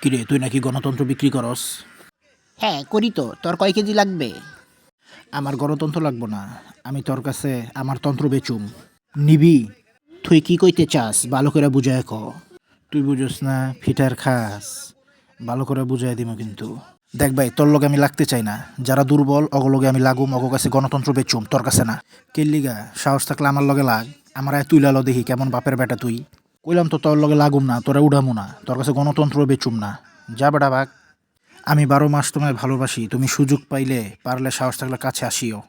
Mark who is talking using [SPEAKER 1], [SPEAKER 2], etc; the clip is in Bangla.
[SPEAKER 1] কিরে, তুই নাকি গণতন্ত্র বিক্রি করস?
[SPEAKER 2] হ্যাঁ করি তো। তোর কয় কেজি লাগবে?
[SPEAKER 1] আমার গণতন্ত্র লাগবো না, আমি তোর কাছে আমার তন্ত্র বেচুম। নিবি?
[SPEAKER 2] তুই কি কইতে চাস ভালো করে বুঝায় ক।
[SPEAKER 1] তুই বুঝোস না, ফিটার খাস। ভালো করে বুঝাই দিব কিন্তু। দেখ ভাই, তোর লগে আমি লাগতে চাই না। যারা দুর্বল অগলগে আমি লাগুম, অগ কাছে গণতন্ত্র বেচুম, তোর কাছে না। কেল্লিগা সাহস থাকলে আমার লগে লাগ। আমার তুই লালো দেখি কেমন বাপের বেটা তুই। কইলাম তো তোর লগে লাগুম না, তোরা উড়ামু না, তোর কাছে গণতন্ত্র বেচুম না। যা বেটা ভাগ। আমি 12 মাস তোমায় ভালোবাসি, তুমি সুযোগ পাইলে পারলে সাহস থাকলে কাছে আসিও।